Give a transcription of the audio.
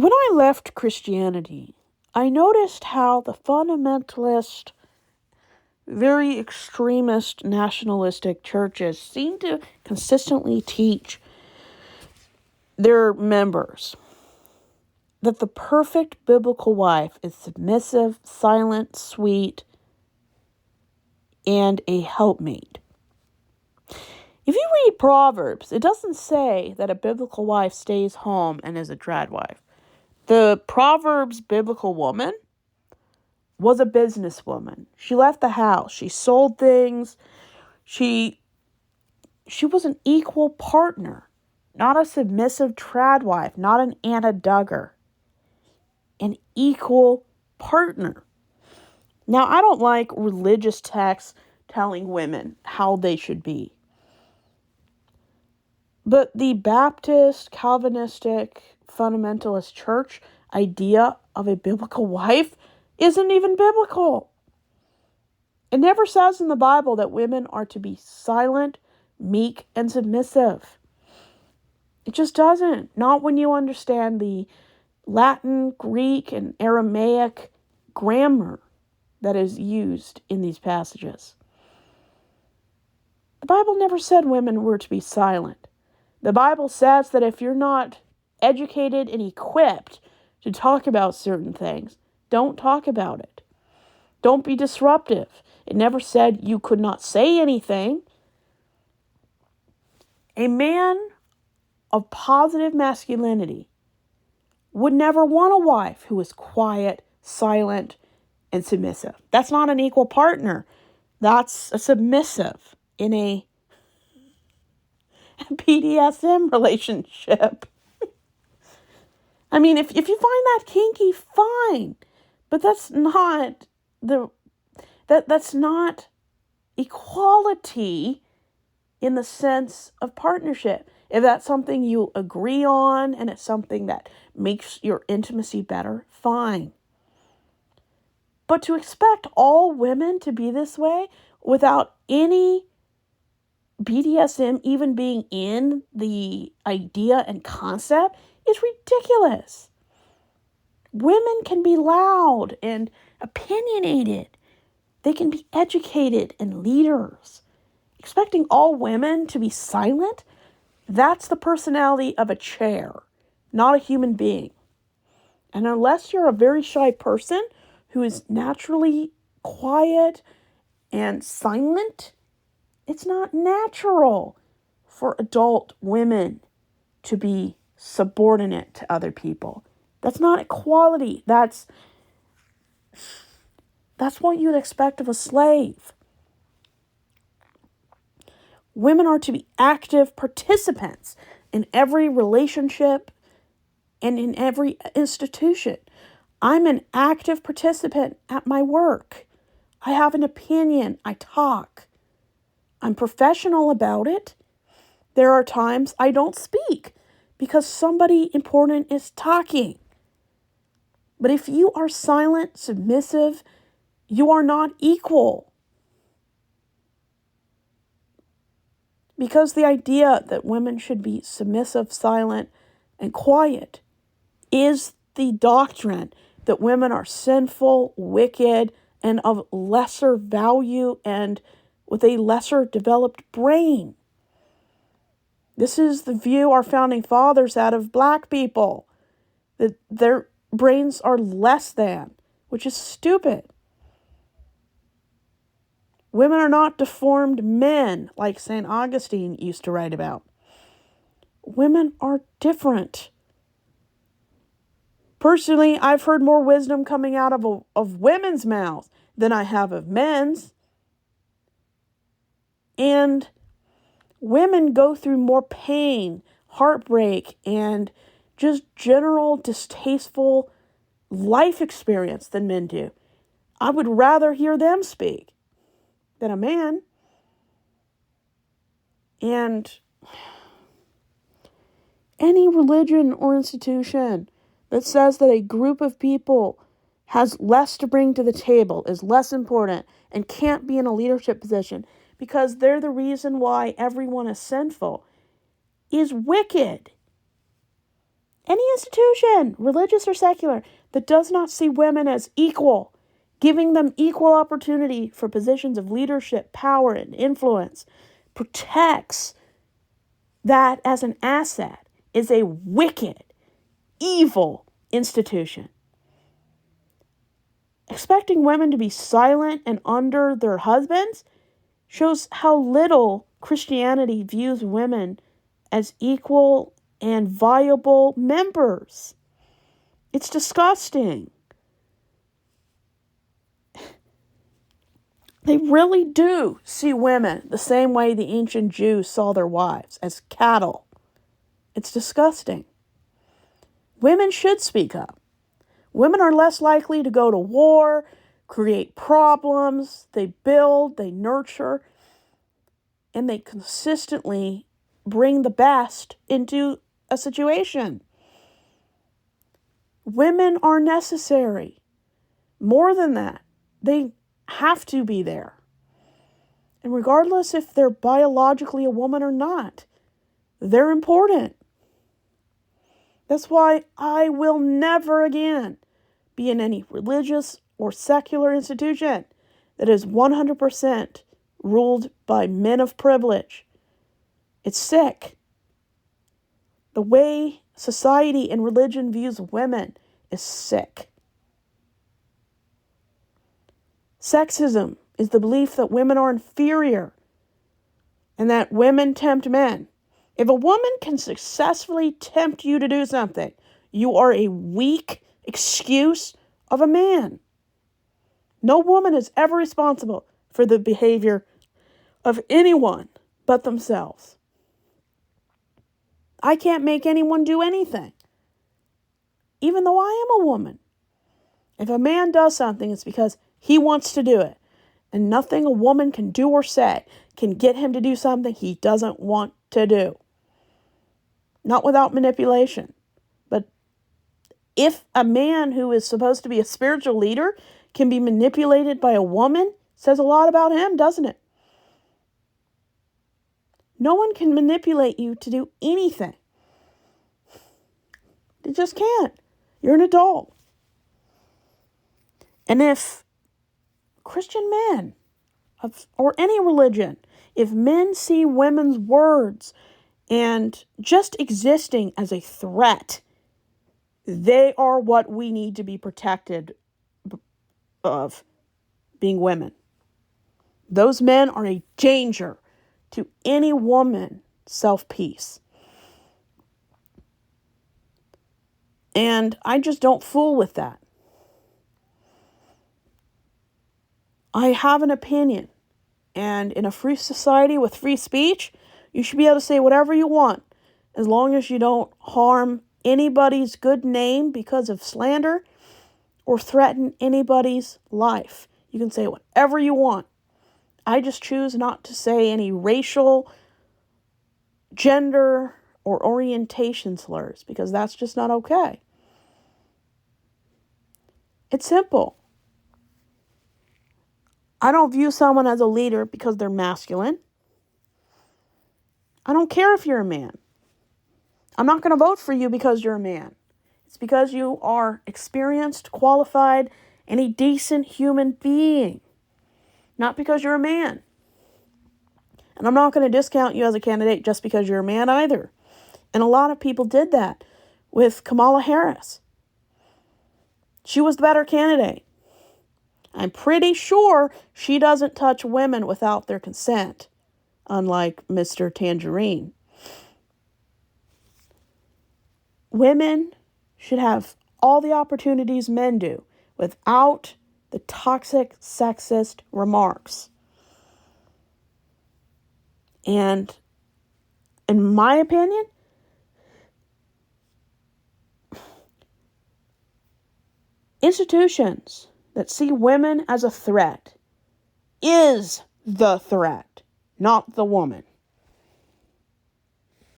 When I left Christianity, I noticed how the fundamentalist, very extremist, nationalistic churches seem to consistently teach their members that the perfect biblical wife is submissive, silent, sweet, and a helpmate. If you read Proverbs, it doesn't say that a biblical wife stays home and is a trad wife. The Proverbs biblical woman was a businesswoman. She left the house. She sold things. She was an equal partner, not a submissive trad wife, not an Anna Duggar. An equal partner. Now, I don't like religious texts telling women how they should be. But the Baptist, Calvinistic, fundamentalist church idea of a biblical wife isn't even biblical. It never says in the Bible that women are to be silent, meek, and submissive. It just doesn't. Not when you understand the Latin, Greek, and Aramaic grammar that is used in these passages. The Bible never said women were to be silent. The Bible says that if you're not educated and equipped to talk about certain things, don't talk about it. Don't be disruptive. It never said you could not say anything. A man of positive masculinity would never want a wife who is quiet, silent, and submissive. That's not an equal partner. That's a submissive in a BDSM relationship. I mean, if you find that kinky, fine. But that's not that's not equality in the sense of partnership. If that's something you agree on and it's something that makes your intimacy better, fine. But to expect all women to be this way without any BDSM even being in the idea and concept is ridiculous. Women can be loud and opinionated. They can be educated and leaders. Expecting all women to be silent, that's the personality of a chair, not a human being. And unless you're a very shy person who is naturally quiet and silent, it's not natural for adult women to be subordinate to other people. That's not equality. That's what you'd expect of a slave. Women are to be active participants in every relationship and in every institution. I'm an active participant at my work. I have an opinion. I talk. I'm professional about it. There are times I don't speak because somebody important is talking. But if you are silent, submissive, you are not equal. Because the idea that women should be submissive, silent, and quiet is the doctrine that women are sinful, wicked, and of lesser value and with a lesser developed brain. This is the view our founding fathers had of black people, that their brains are less than, which is stupid. Women are not deformed men, like St. Augustine used to write about. Women are different. Personally, I've heard more wisdom coming out of women's mouths than I have of men's. And women go through more pain, heartbreak, and just general distasteful life experience than men do. I would rather hear them speak than a man. And any religion or institution that says that a group of people has less to bring to the table, is less important, and can't be in a leadership position because they're the reason why everyone is sinful, is wicked. Any institution, religious or secular, that does not see women as equal, giving them equal opportunity for positions of leadership, power, and influence, protects that as an asset, is a wicked, evil institution. Expecting women to be silent and under their husbands shows how little Christianity views women as equal and viable members. It's disgusting. They really do see women the same way the ancient Jews saw their wives, as cattle. It's disgusting. Women should speak up. Women are less likely to go to war, create problems. They build, they nurture, and they consistently bring the best into a situation. Women are necessary. More than that, they have to be there. And regardless if they're biologically a woman or not, they're important. That's why I will never again be in any religious or secular institution that is 100% ruled by men of privilege. It's sick. The way society and religion views women is sick. Sexism is the belief that women are inferior and that women tempt men. If a woman can successfully tempt you to do something, you are a weak excuse of a man. No woman is ever responsible for the behavior of anyone but themselves. I can't make anyone do anything, even though I am a woman. If a man does something, it's because he wants to do it. And nothing a woman can do or say can get him to do something he doesn't want to do. Not without manipulation. But if a man who is supposed to be a spiritual leader can be manipulated by a woman, says a lot about him, doesn't it? No one can manipulate you to do anything. They just can't. You're an adult. And if Christian men or any religion, if men see women's words and just existing as a threat, they are what we need to be protected of, being women. Those men are a danger to any woman's self-peace. And I just don't fool with that. I have an opinion. And in a free society with free speech, you should be able to say whatever you want, as long as you don't harm anybody's good name because of slander or threaten anybody's life. You can say whatever you want. I just choose not to say any racial, gender, or orientation slurs because that's just not okay. It's simple. I don't view someone as a leader because they're masculine. I don't care if you're a man. I'm not going to vote for you because you're a man. It's because you are experienced, qualified, and a decent human being. Not because you're a man. And I'm not going to discount you as a candidate just because you're a man either. And a lot of people did that with Kamala Harris. She was the better candidate. I'm pretty sure she doesn't touch women without their consent, unlike Mr. Tangerine. Women should have all the opportunities men do without the toxic, sexist remarks. And in my opinion, institutions that see women as a threat is the threat, not the woman.